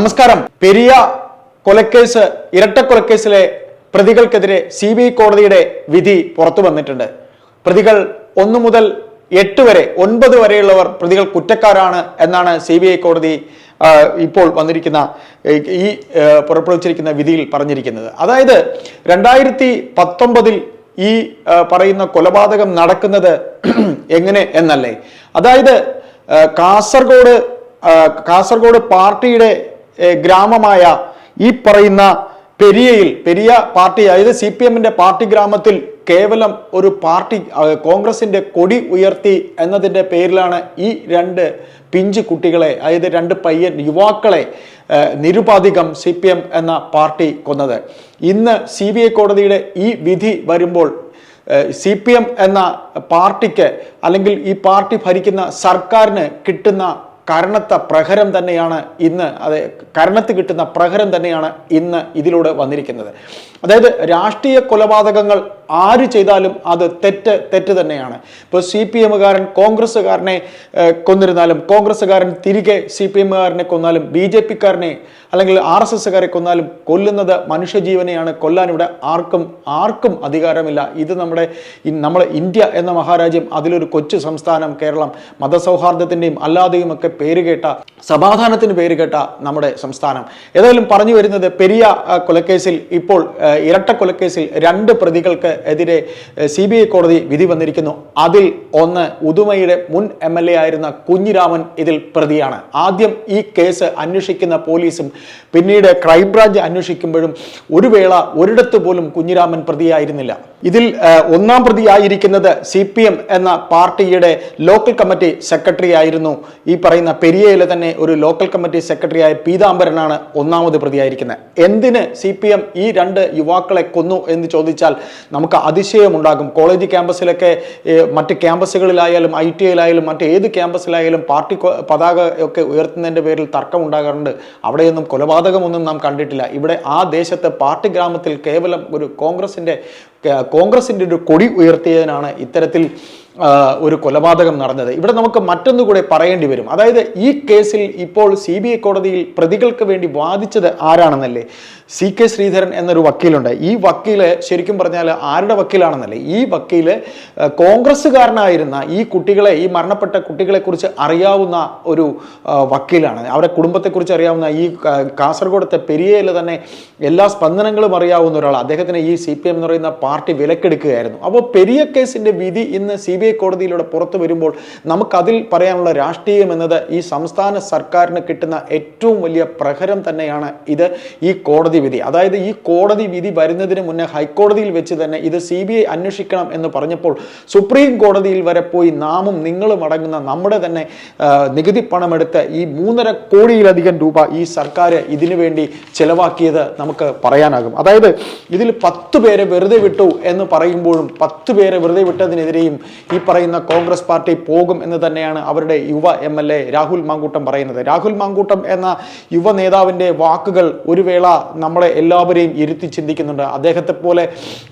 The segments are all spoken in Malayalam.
നമസ്കാരം. പെരിയ കൊലക്കേസ്, ഇരട്ടക്കൊലക്കേസിലെ പ്രതികൾക്കെതിരെ CBI കോടതിയുടെ വിധി പുറത്തു വന്നിട്ടുണ്ട്. പ്രതികൾ 1 മുതൽ 8 വരെ 9 വരെയുള്ളവർ പ്രതികൾ കുറ്റക്കാരാണ് എന്നാണ് CBI കോടതി ഇപ്പോൾ വന്നിരിക്കുന്ന ഈ പുറപ്പെടുവിച്ചിരിക്കുന്ന വിധിയിൽ പറഞ്ഞിരിക്കുന്നത്. അതായത് 2019 ഈ പറയുന്ന കൊലപാതകം നടക്കുന്നത് എങ്ങനെ എന്നല്ലേ? അതായത് കാസർഗോഡ് പാർട്ടിയുടെ ഗ്രാമമായ ഈ പറയുന്ന പെരിയ പാർട്ടി, അതായത് CPM-ന്റെ പാർട്ടി ഗ്രാമത്തിൽ കേവലം ഒരു പാർട്ടി കോൺഗ്രസിന്റെ കൊടി ഉയർത്തി എന്നതിൻ്റെ പേരിലാണ് ഈ 2 പിഞ്ച് കുട്ടികളെ, അതായത് 2 യുവാക്കളെ നിരുപാധികം CPM എന്ന പാർട്ടി കൊന്നത്. ഇന്ന് CBI കോടതിയുടെ ഈ വിധി വരുമ്പോൾ CPM എന്ന പാർട്ടിക്ക്, അല്ലെങ്കിൽ ഈ പാർട്ടി ഭരിക്കുന്ന സർക്കാരിന് കിട്ടുന്ന കരണത്ത് കിട്ടുന്ന പ്രഹരം തന്നെയാണ് ഇന്ന് ഇതിലൂടെ വന്നിരിക്കുന്നത്. അതായത് രാഷ്ട്രീയ കൊലപാതകങ്ങൾ ആര് ചെയ്താലും അത് തെറ്റ് തന്നെയാണ്. ഇപ്പോൾ CPM-കാരൻ കോൺഗ്രസ്സുകാരനെ കൊന്നിരുന്നാലും, കോൺഗ്രസ്സുകാരൻ തിരികെ CPM-കാരനെ കൊന്നാലും, BJP-കാരനെ അല്ലെങ്കിൽ RSS-കാരെ കൊന്നാലും കൊല്ലുന്നത് മനുഷ്യജീവനെയാണ്. കൊല്ലാൻ ഇവിടെ ആർക്കും അധികാരമില്ല. ഇത് നമ്മുടെ ഇന്ത്യ എന്ന മഹാരാജ്യം, അതിലൊരു കൊച്ചു സംസ്ഥാനം കേരളം, മതസൗഹാർദ്ദത്തിൻ്റെയും അല്ലാതെയും ഒക്കെ പേരുകേട്ട, സമാധാനത്തിന് പേരുകേട്ട നമ്മുടെ സംസ്ഥാനം. ഏതായാലും പറഞ്ഞു വരുന്നത്, പെരിയ കൊലക്കേസിൽ ഇപ്പോൾ ഇരട്ട കൊലക്കേസിൽ 2 പ്രതികൾക്ക് എതിരെ CBI കോടതി വിധി വന്നിരിക്കുന്നു. അതിൽ ഒന്ന് ഉദുമയുടെ മുൻ MLA ആയിരുന്ന കുഞ്ഞിരാമൻ ഇതിൽ പ്രതിയാണ്. ആദ്യം ഈ കേസ് അന്വേഷിക്കുന്ന പോലീസും പിന്നീട് ക്രൈംബ്രാഞ്ച് അന്വേഷിക്കുമ്പോഴും ഒരു വേള ഒരിടത്ത് പോലും കുഞ്ഞിരാമൻ പ്രതിയായിരുന്നില്ല. ഇതിൽ 1-ാം പ്രതിയായിരിക്കുന്നത് CPM എന്ന പാർട്ടിയുടെ ലോക്കൽ കമ്മിറ്റി സെക്രട്ടറി ആയിരുന്നു. ഈ പറയുന്ന പെരിയയിലെ തന്നെ ഒരു ലോക്കൽ കമ്മിറ്റി സെക്രട്ടറിയായ പീതാംബരനാണ് 1-ാമത് പ്രതിയായിരിക്കുന്നത്. എന്തിന് CPM ഈ 2 യുവാക്കളെ കൊന്നു എന്ന് ചോദിച്ചാൽ നമുക്ക് അതിശയമുണ്ടാകും. കോളേജ് ക്യാമ്പസിലൊക്കെ, മറ്റ് ക്യാമ്പസുകളിലായാലും ITIയിലായാലും മറ്റേത് ക്യാമ്പസിലായാലും പാർട്ടി പതാക ഒക്കെ ഉയർത്തുന്നതിൻ്റെ പേരിൽ തർക്കം ഉണ്ടാകാറുണ്ട്. അവിടെയൊന്നും കൊലപാതകമൊന്നും നാം കണ്ടിട്ടില്ല. ഇവിടെ ആ ദേശത്ത് പാർട്ടി ഗ്രാമത്തിൽ കേവലം ഒരു കോൺഗ്രസിൻ്റെ ഒരു കൊടി ഉയർത്തിയതിനാണ് ഇത്തരത്തിൽ ഒരു കൊലപാതകം നടന്നത്. ഇവിടെ നമുക്ക് മറ്റൊന്നുകൂടെ പറയേണ്ടി വരും. അതായത് ഈ കേസിൽ ഇപ്പോൾ CBI കോടതിയിൽ പ്രതികൾക്ക് വേണ്ടി വാദിച്ചത് ആരാണെന്നല്ലേ? CK ശ്രീധരൻ എന്നൊരു വക്കീലുണ്ട്. ഈ വക്കീല് ശരിക്കും പറഞ്ഞാൽ ആരുടെ വക്കീലാണെന്നല്ലേ? ഈ വക്കീല് കോൺഗ്രസ്സുകാരനായിരുന്ന ഈ മരണപ്പെട്ട കുട്ടികളെ കുറിച്ച് അറിയാവുന്ന ഒരു വക്കീലാണ്. അവരുടെ കുടുംബത്തെക്കുറിച്ച് അറിയാവുന്ന, ഈ കാസർഗോഡത്തെ പെരിയയിലെ തന്നെ എല്ലാ സ്പന്ദനങ്ങളും അറിയാവുന്ന ഒരാൾ. അദ്ദേഹത്തിന് ഈ CPM എന്ന് പറയുന്ന പാർട്ടി വിലക്കെടുക്കുകയായിരുന്നു. അപ്പോൾ പെരിയ കേസിന്റെ വിധി ഇന്ന് CBI കോടതിയിലൂടെ പുറത്തു വരുമ്പോൾ നമുക്കതിൽ പറയാനുള്ള രാഷ്ട്രീയം എന്നത് ഈ സംസ്ഥാന സർക്കാരിന് കിട്ടുന്ന ഏറ്റവും വലിയ പ്രഹരം തന്നെയാണ് ഈ കോടതി വിധി. അതായത് ഈ കോടതി വിധി വരുന്നതിന് മുന്നേ ഹൈക്കോടതിയിൽ വെച്ച് തന്നെ ഇത് CBI അന്വേഷിക്കണം എന്ന് പറഞ്ഞപ്പോൾ സുപ്രീം കോടതിയിൽ വരെ പോയി നാമും നിങ്ങളും അടങ്ങുന്ന നമ്മുടെ തന്നെ നികുതി പണമെടുത്ത് ഈ 3.5 കോടിയിലധികം രൂപ ഈ സർക്കാർ ഇതിനു വേണ്ടി ചെലവാക്കിയത് നമുക്ക് പറയാനാകും. അതായത് ഇതിൽ 10 പേരെ വെറുതെ വിട്ടു എന്ന് പറയുമ്പോഴും 10 പേരെ വെറുതെ വിട്ടതിനെതിരെയും ഈ പറയുന്ന കോൺഗ്രസ് പാർട്ടി പോകും എന്ന് തന്നെയാണ് അവരുടെ യുവ MLA രാഹുൽ മാങ്കൂട്ടം പറയുന്നത്. രാഹുൽ മാങ്കൂട്ടം എന്ന യുവ നേതാവിൻ്റെ വാക്കുകൾ ഒരു വേള നമ്മളെ എല്ലാവരെയും ഇരുത്തി ചിന്തിക്കുന്നുണ്ട്. അദ്ദേഹത്തെ പോലെ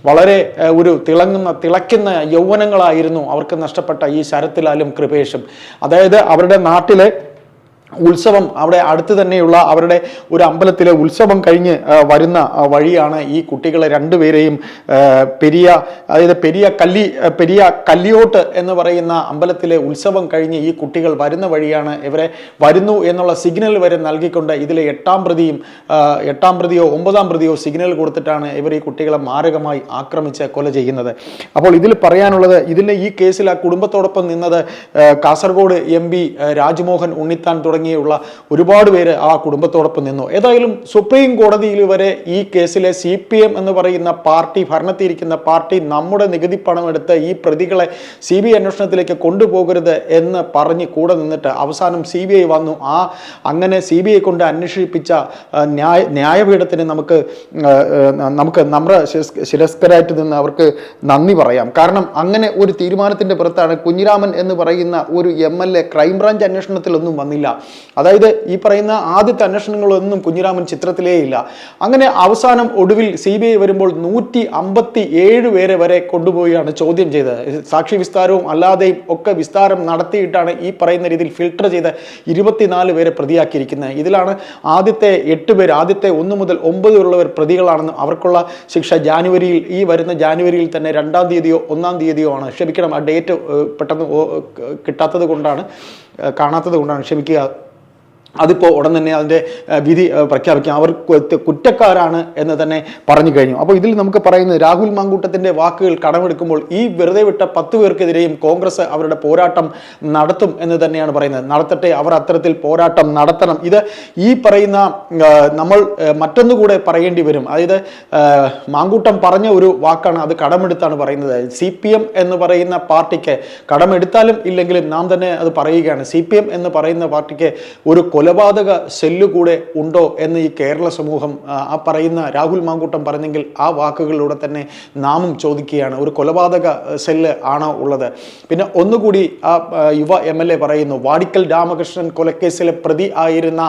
വളരെ ഒരു തിളയ്ക്കുന്ന യൗവനങ്ങളായിരുന്നു അവർക്ക് നഷ്ടപ്പെട്ട ഈ ശരത്ലാലും കൃപേഷും. അതായത് അവരുടെ നാട്ടിലെ ഉത്സവം, അവിടെ അടുത്ത് തന്നെയുള്ള അവരുടെ ഒരു അമ്പലത്തിലെ ഉത്സവം കഴിഞ്ഞ് വരുന്ന വഴിയാണ് ഈ കുട്ടികളെ 2 പേരെയും പെരിയ കല്ലിയോട്ട് എന്ന് പറയുന്ന അമ്പലത്തിലെ ഉത്സവം കഴിഞ്ഞ് ഈ കുട്ടികൾ വരുന്ന വഴിയാണ് ഇവരെ വരുന്നു എന്നുള്ള സിഗ്നൽ വരെ നൽകിക്കൊണ്ട് ഇതിലെ 8-ാം പ്രതിയോ 9-ാം പ്രതിയോ സിഗ്നൽ കൊടുത്തിട്ടാണ് ഇവർ ഈ കുട്ടികളെ മാരകമായി ആക്രമിച്ച് കൊല ചെയ്യുന്നത്. അപ്പോൾ ഇതിൽ പറയാനുള്ളത്, ഈ കേസിൽ ആ കുടുംബത്തോടൊപ്പം നിന്നത് കാസർഗോഡ് MP രാജ്മോഹൻ ഉണ്ണിത്താൻ തുടങ്ങിയുള്ള ഒരുപാട് പേര് ആ കുടുംബത്തോടൊപ്പം നിന്നു. ഏതായാലും സുപ്രീം കോടതിയിൽ വരെ ഈ കേസിലെ CPM എന്ന് പറയുന്ന പാർട്ടി, ഭരണത്തിരിക്കുന്ന പാർട്ടി നമ്മുടെ നികുതി പണം എടുത്ത് ഈ പ്രതികളെ CBI അന്വേഷണത്തിലേക്ക് കൊണ്ടുപോകരുത് എന്ന് പറഞ്ഞ് കൂടെ നിന്നിട്ട് അവസാനം CBI വന്നു. അങ്ങനെ CBI കൊണ്ട് അന്വേഷിപ്പിച്ച ന്യായപീഠത്തിന് നമുക്ക് നമ്മുടെ ശിരസ്കരായിട്ട് നിന്ന് അവർക്ക് നന്ദി പറയാം. കാരണം അങ്ങനെ ഒരു തീരുമാനത്തിൻ്റെ പുറത്താണ് കുഞ്ഞിരാമൻ എന്ന് പറയുന്ന ഒരു MLA ക്രൈംബ്രാഞ്ച് അന്വേഷണത്തിലൊന്നും വന്നില്ല. അതായത് ഈ പറയുന്ന ആദ്യത്തെ അന്വേഷണങ്ങളൊന്നും കുഞ്ഞിരാമൻ ചിത്രത്തിലേ ഇല്ല. അങ്ങനെ അവസാനം ഒടുവിൽ CBI വരുമ്പോൾ 157 പേരെ വരെ കൊണ്ടുപോവുകയാണ് ചോദ്യം ചെയ്തത്. സാക്ഷി വിസ്താരവും അല്ലാതെയും ഒക്കെ വിസ്താരം നടത്തിയിട്ടാണ് ഈ പറയുന്ന രീതിയിൽ ഫിൽട്ടർ ചെയ്ത് 24 പേരെ പ്രതിയാക്കിയിരിക്കുന്നത്. ഇതിലാണ് ആദ്യത്തെ 8 പേര്, ആദ്യത്തെ 1 മുതൽ 9 വരെയുള്ളവർ പ്രതികളാണെന്നും അവർക്കുള്ള ശിക്ഷ ജാനുവരിയിൽ, ഈ വരുന്ന ജാനുവരിയിൽ തന്നെ 2-ാം തീയതിയോ 1-ാം തീയതിയോ ആണ്. ക്ഷമിക്കണം, ആ ഡേറ്റ് പെട്ടെന്ന് കിട്ടാത്തത് കൊണ്ടാണ്, കാണാത്തത് കൊണ്ടാണ്, ക്ഷമിക്കുക. അതിപ്പോൾ ഉടൻ തന്നെ അതിൻ്റെ വിധി പ്രഖ്യാപിക്കാം. അവർ കുറ്റക്കാരാണ് എന്ന് തന്നെ പറഞ്ഞു കഴിഞ്ഞു. അപ്പോൾ ഇതിൽ നമുക്ക് പറയുന്നത് രാഹുൽ മാങ്കൂട്ടത്തിൻ്റെ വാക്കുകൾ കടമെടുക്കുമ്പോൾ ഈ വെറുതെ വിട്ട 10 പേർക്കെതിരെയും കോൺഗ്രസ് അവരുടെ പോരാട്ടം നടത്തും എന്ന് തന്നെയാണ് പറയുന്നത്. നടത്തട്ടെ, അവർ അത്തരത്തിൽ പോരാട്ടം നടത്തണം. ഇത് ഈ പറയുന്ന നമ്മൾ മറ്റൊന്നുകൂടെ പറയേണ്ടി വരും. അതായത് മാങ്കൂട്ടം പറഞ്ഞ ഒരു വാക്കാണ്, അത് കടമെടുത്താണ് പറയുന്നത്. CPM എന്ന് പറയുന്ന പാർട്ടിക്ക്, കടമെടുത്താലും ഇല്ലെങ്കിലും നാം തന്നെ അത് പറയുകയാണ്, CPM എന്ന് പറയുന്ന പാർട്ടിക്ക് ഒരു കൊലപാതക സെല്ല് കൂടെ ഉണ്ടോ എന്ന് ഈ കേരള സമൂഹം, ആ പറയുന്ന രാഹുൽ മാങ്കൂട്ടം പറഞ്ഞെങ്കിൽ ആ വാക്കുകളിലൂടെ തന്നെ നാമും ചോദിക്കുകയാണ്, ഒരു കൊലപാതക സെല്ല് ആണോ ഉള്ളത്? പിന്നെ ഒന്നുകൂടി ആ യുവ MLA പറയുന്നു, വാടിക്കൽ രാമകൃഷ്ണൻ കൊലക്കേസിലെ പ്രതി ആയിരുന്ന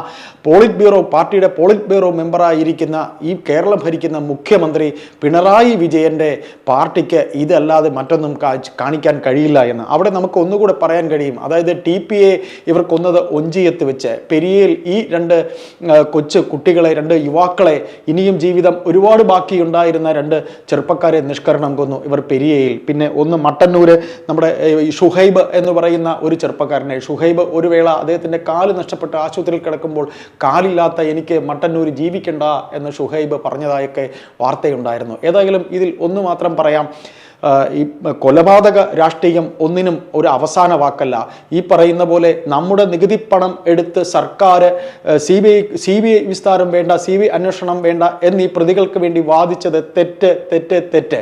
പാർട്ടിയുടെ പോളിറ്റ് ബ്യൂറോ മെമ്പറായിരിക്കുന്ന ഈ കേരളം ഭരിക്കുന്ന മുഖ്യമന്ത്രി പിണറായി വിജയന്റെ പാർട്ടിക്ക് ഇതല്ലാതെ മറ്റൊന്നും കാണിക്കാൻ കഴിയില്ല എന്ന് അവിടെ നമുക്ക് ഒന്നുകൂടെ പറയാൻ കഴിയും. അതായത് TPA ഇവർ കൊന്നത് ഒഞ്ചിയത്ത് വെച്ച്, പെരിയയിൽ ഈ 2 കൊച്ചു കുട്ടികളെ, 2 യുവാക്കളെ, ഇനിയും ജീവിതം ഒരുപാട് ബാക്കിയുണ്ടായിരുന്ന 2 ചെറുപ്പക്കാരെ നിഷ്കരണം കൊന്നു ഇവർ പെരിയയിൽ. പിന്നെ ഒന്ന് മട്ടന്നൂര് നമ്മുടെ ഷുഹൈബ് എന്ന് പറയുന്ന ഒരു ചെറുപ്പക്കാരനെ, ഷുഹൈബ് ഒരു വേള അദ്ദേഹത്തിൻ്റെ കാല് നഷ്ടപ്പെട്ട് ആശുപത്രിയിൽ കിടക്കുമ്പോൾ കാലില്ലാത്ത എനിക്ക് മട്ടന്നൂർ ജീവിക്കണ്ട എന്ന് ഷുഹൈബ് പറഞ്ഞതായൊക്കെ വാർത്തയുണ്ടായിരുന്നു. ഏതായാലും ഇതിൽ ഒന്ന് മാത്രം പറയാം, ഈ കൊലപാതക രാഷ്ട്രീയം ഒന്നിനും ഒരു അവസാന വാക്കല്ല. ഈ പറയുന്ന പോലെ നമ്മുടെ നികുതി പണം എടുത്ത് സർക്കാർ CBI വിസ്താരം വേണ്ട, CBI അന്വേഷണം വേണ്ട എന്നീ പ്രതികൾക്ക് വേണ്ടി വാദിച്ചത് തെറ്റ്.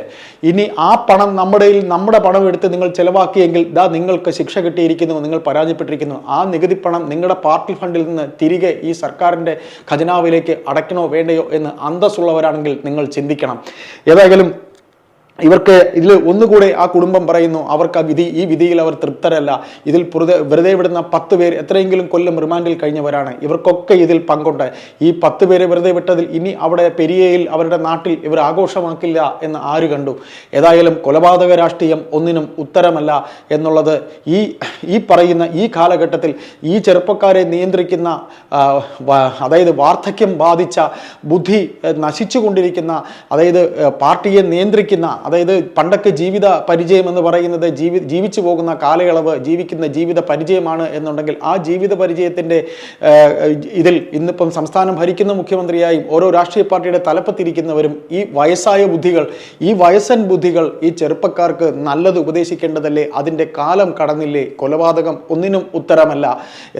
ഇനി ആ പണം നമ്മുടെ പണം എടുത്ത് നിങ്ങൾ ചെലവാക്കിയെങ്കിൽ നിങ്ങൾക്ക് ശിക്ഷ കിട്ടിയിരിക്കുന്നു, നിങ്ങൾ പരാജയപ്പെട്ടിരിക്കുന്നു. ആ നികുതി പണം നിങ്ങളുടെ പാർട്ടി ഫണ്ടിൽ നിന്ന് തിരികെ ഈ സർക്കാരിൻ്റെ ഖജനാവിലേക്ക് അടയ്ക്കണോ വേണ്ടയോ എന്ന് അന്തസ്സുള്ളവരാണെങ്കിൽ നിങ്ങൾ ചിന്തിക്കണം. ഏതായാലും ഇവർക്ക് ഇതിൽ ഒന്നുകൂടെ ആ കുടുംബം പറയുന്നു, അവർക്ക് ഈ വിധിയിൽ അവർ തൃപ്തരല്ല. ഇതിൽ വെറുതെ വിടുന്ന 10 പേർ എത്രയെങ്കിലും കൊല്ലം റിമാൻഡിൽ കഴിഞ്ഞവരാണ്. ഇവർക്കൊക്കെ ഇതിൽ പങ്കുണ്ട്. ഈ 10 പേരെ വെറുതെ വിട്ടതിൽ ഇനി അവിടെ പെരിയയിൽ അവരുടെ നാട്ടിൽ ഇവർ ആഘോഷമാക്കില്ല എന്ന് ആര് കണ്ടു? ഏതായാലും കൊലപാതക രാഷ്ട്രീയം ഒന്നിനും ഉത്തരമല്ല എന്നുള്ളത് ഈ പറയുന്ന ഈ കാലഘട്ടത്തിൽ ഈ ചെറുപ്പക്കാരെ നിയന്ത്രിക്കുന്ന, അതായത് വാർദ്ധക്യം ബാധിച്ച, ബുദ്ധി നശിച്ചുകൊണ്ടിരിക്കുന്ന, അതായത് പാർട്ടിയെ നിയന്ത്രിക്കുന്ന, അതായത് പണ്ടൊക്കെ ജീവിത പരിചയം എന്ന് പറയുന്നത് ജീവിച്ചു പോകുന്ന കാലയളവ്, ജീവിക്കുന്ന ജീവിത പരിചയമാണ് എന്നുണ്ടെങ്കിൽ ആ ജീവിത പരിചയത്തിൻ്റെ ഇതിൽ ഇന്നിപ്പം സംസ്ഥാനം ഭരിക്കുന്ന മുഖ്യമന്ത്രിയായും ഓരോ രാഷ്ട്രീയ പാർട്ടിയുടെ തലപ്പത്തിരിക്കുന്നവരും ഈ വയസ്സായ ബുദ്ധികൾ, ഈ വയസ്സൻ ബുദ്ധികൾ ഈ ചെറുപ്പക്കാർക്ക് നല്ലത് ഉപദേശിക്കേണ്ടതല്ലേ? അതിൻ്റെ കാലം കടന്നില്ലേ? കൊലപാതകം ഒന്നിനും ഉത്തരമല്ല.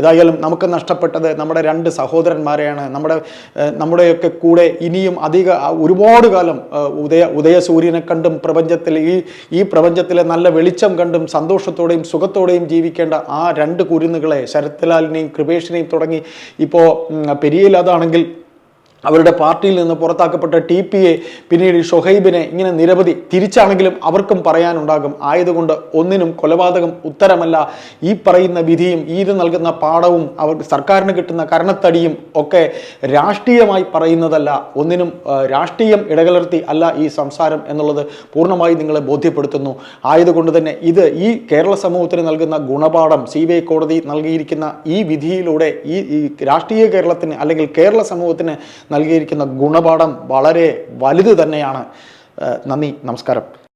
ഏതായാലും നമുക്ക് നഷ്ടപ്പെട്ടത് നമ്മുടെ 2 സഹോദരന്മാരെയാണ്. നമ്മുടെയൊക്കെ കൂടെ ഇനിയും ഒരുപാട് കാലം ഉദയസൂര്യനെ കണ്ടും ഈ പ്രപഞ്ചത്തിലെ നല്ല വെളിച്ചം കണ്ടും സന്തോഷത്തോടെയും സുഖത്തോടെയും ജീവിക്കേണ്ട ആ 2 കുരുന്നുകളെ, ശരത്ലാലിനെയും കൃപേഷിനെയും തുടങ്ങി ഇപ്പോൾ പെരിയയിൽ അതാണെങ്കിൽ അവരുടെ പാർട്ടിയിൽ നിന്ന് പുറത്താക്കപ്പെട്ട TPA, പിന്നീട് ഷൊഹൈബിനെ, ഇങ്ങനെ നിരവധി തിരിച്ചാണെങ്കിലും അവർക്കും പറയാനുണ്ടാകും. ആയതുകൊണ്ട് ഒന്നിനും കൊലപാതകം ഉത്തരമല്ല. ഈ പറയുന്ന വിധിയും ഇത് നൽകുന്ന പാഠവും അവർക്ക് സർക്കാരിന് കിട്ടുന്ന കരണത്തടിയും ഒക്കെ രാഷ്ട്രീയമായി പറയുന്നതല്ല. ഒന്നിനും രാഷ്ട്രീയം ഇടകലർത്തി അല്ല ഈ സംസാരം എന്നുള്ളത് പൂർണ്ണമായി നിങ്ങളെ ബോധ്യപ്പെടുത്തുന്നു. ആയതുകൊണ്ട് തന്നെ ഈ കേരള സമൂഹത്തിന് നൽകുന്ന ഗുണപാഠം, CBI കോടതി നൽകിയിരിക്കുന്ന ഈ വിധിയിലൂടെ ഈ രാഷ്ട്രീയ കേരളത്തിന് അല്ലെങ്കിൽ കേരള സമൂഹത്തിന് നൽകിയിരിക്കുന്ന ഗുണപാഠം വളരെ വലുത് തന്നെയാണ്. നന്ദി, നമസ്കാരം.